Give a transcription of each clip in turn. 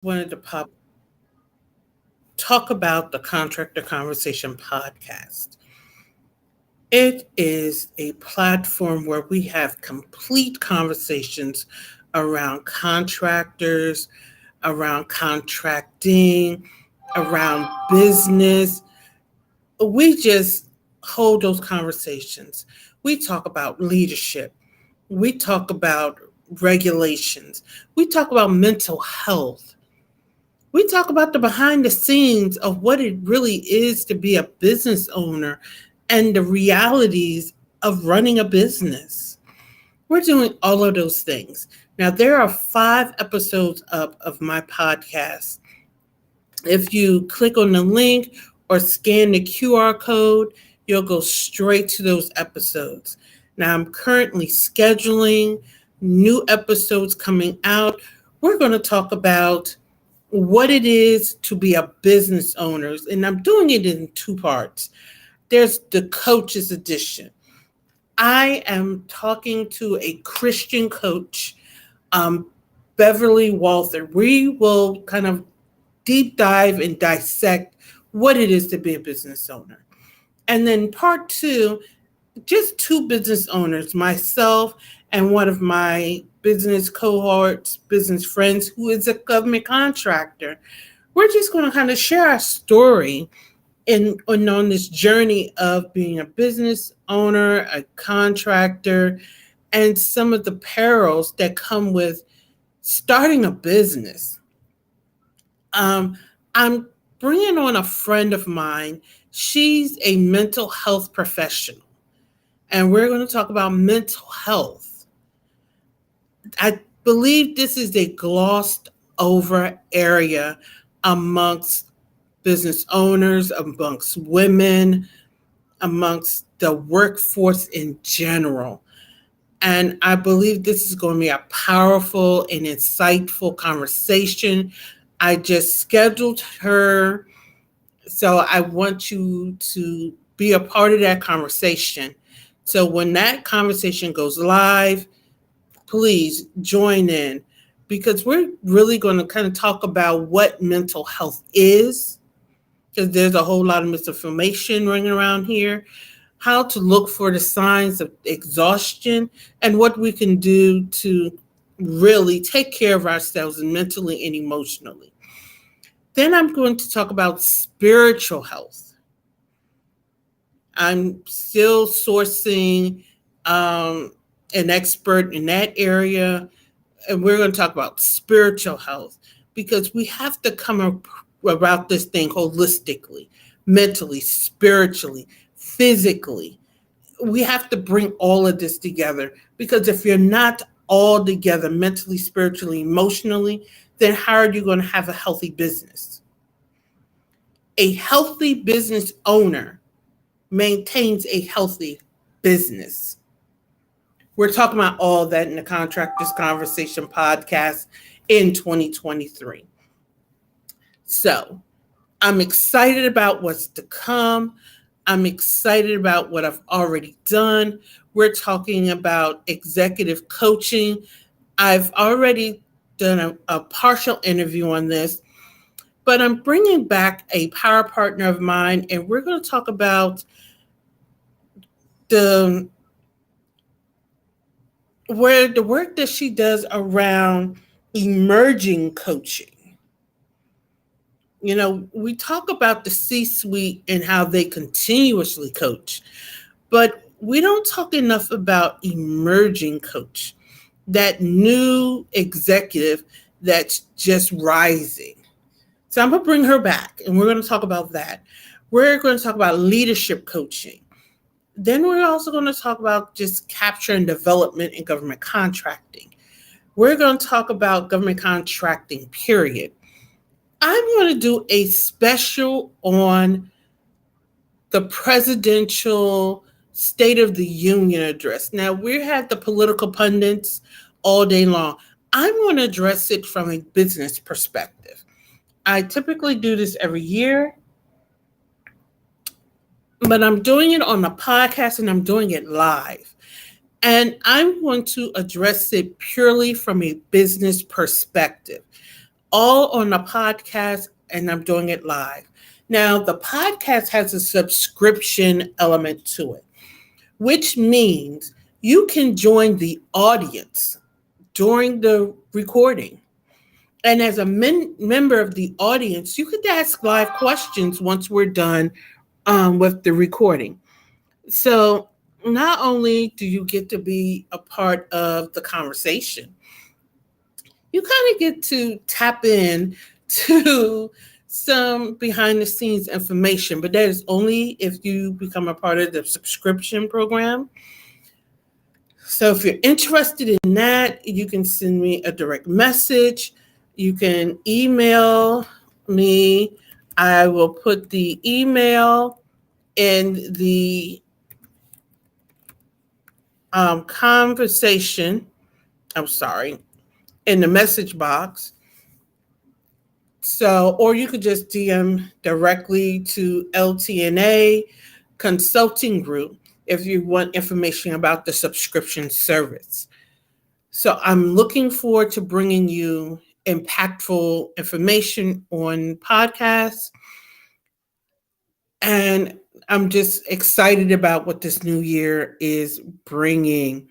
Wanted to talk about the Contractor Conversation podcast. It is a platform where we have complete conversations around contractors, around contracting, around business. We just hold those conversations. We talk about leadership. We talk about regulations. We talk about mental health. We talk about the behind the scenes of what it really is to be a business owner and the realities of running a business. We're doing all of those things. Now, there are 5 episodes up of my podcast. If you click on the link or scan the QR code, you'll go straight to those episodes. Now, I'm currently scheduling new episodes coming out. We're going to talk about what it is to be a business owner, and I'm doing it in 2 parts. There's the coaches edition. I am talking to a Christian coach, Beverly Walther. We will kind of deep dive and dissect what it is to be a business owner. And then part 2, just 2 business owners, myself and one of my business cohorts, business friends, who is a government contractor. We're just going to kind of share our story on this journey of being a business owner, a contractor, and some of the perils that come with starting a business. I'm bringing on a friend of mine. She's a mental health professional, and we're going to talk about mental health. I believe this is a glossed over area amongst business owners, amongst women, amongst the workforce in general. And I believe this is going to be a powerful and insightful conversation. I just scheduled her, so I want you to be a part of that conversation. So when that conversation goes live, please join in, because we're really going to kind of talk about what mental health is, because there's a whole lot of misinformation running around here, how to look for the signs of exhaustion, and what we can do to really take care of ourselves mentally and emotionally. Then I'm going to talk about spiritual health. I'm still sourcing an expert in that area, and we're going to talk about spiritual health, because we have to come up about this thing holistically, mentally, spiritually, physically. We have to bring all of this together, because if you're not all together mentally, spiritually, emotionally, then how are you going to have a healthy business? A healthy business owner maintains a healthy business. We're talking about all that in the Contractors Conversation podcast in 2023. So I'm excited about what's to come. I'm excited about what I've already done. We're talking about executive coaching. I've already done a partial interview on this, but I'm bringing back a power partner of mine, and we're going to talk about the work that she does around emerging coaching. You know, we talk about the C-suite and how they continuously coach, but we don't talk enough about emerging coach, that new executive that's just rising. So I'm going to bring her back, and we're going to talk about that. We're going to talk about leadership coaching. Then we're also going to talk about just capture and development in government contracting. We're going to talk about government contracting, period. I'm going to do a special on the presidential State of the Union address. Now, we had the political pundits all day long. I'm going to address it from a business perspective. I typically do this every year, but I'm doing it on a podcast and I'm doing it live. And I'm going to address it purely from a business perspective. all on a podcast, and I'm doing it live. Now, the podcast has a subscription element to it, which means you can join the audience during the recording. And as a member of the audience, you could ask live questions once we're done with the recording. So not only do you get to be a part of the conversation, you kind of get to tap in to some behind the scenes information, but that is only if you become a part of the subscription program. So if you're interested in that, you can send me a direct message. You can email me. I will put the email in the conversation. I'm sorry, in the message box. So, or you could just DM directly to LT&A Consulting Group if you want information about the subscription service. So I'm looking forward to bringing you impactful information on podcasts. And I'm just excited about what this new year is bringing.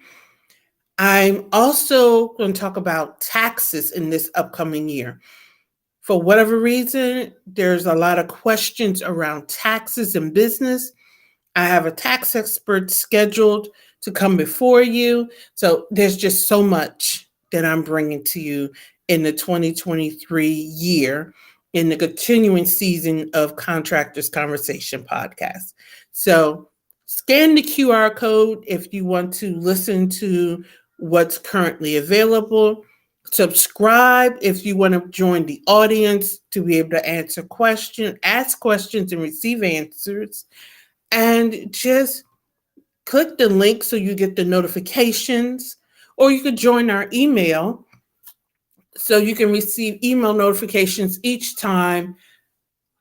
I'm also going to talk about taxes in this upcoming year. For whatever reason, there's a lot of questions around taxes in business. I have a tax expert scheduled to come before you. So there's just so much that I'm bringing to you in the 2023 year in the continuing season of Contractors Conversation podcast. So scan the QR code if you want to listen to what's currently available. Subscribe if you want to join the audience to be able to ask questions and receive answers. And just click the link so you get the notifications, or you could join our email so you can receive email notifications each time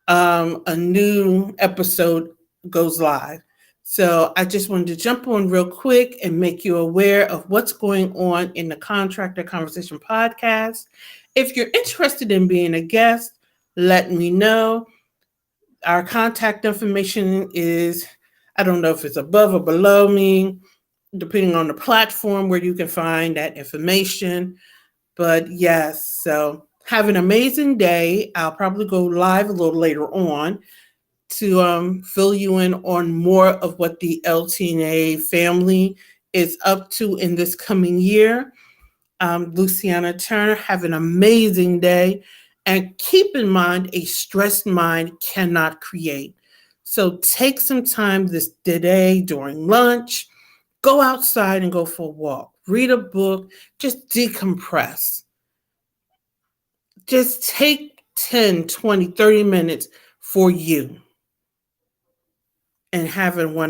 a new episode goes live. So I just wanted to jump on real quick and make you aware of what's going on in the Contractor Conversation podcast. If you're interested in being a guest, let me know. Our contact information is, I don't know if it's above or below me, depending on the platform where you can find that information. But yes, so have an amazing day. I'll probably go live a little later on to fill you in on more of what the LT&A family is up to in this coming year. Luciana Turner, have an amazing day. And keep in mind, a stressed mind cannot create. So take some time this day during lunch, go outside and go for a walk, read a book, just decompress. Just take 10, 20, 30 minutes for you and have a wonderful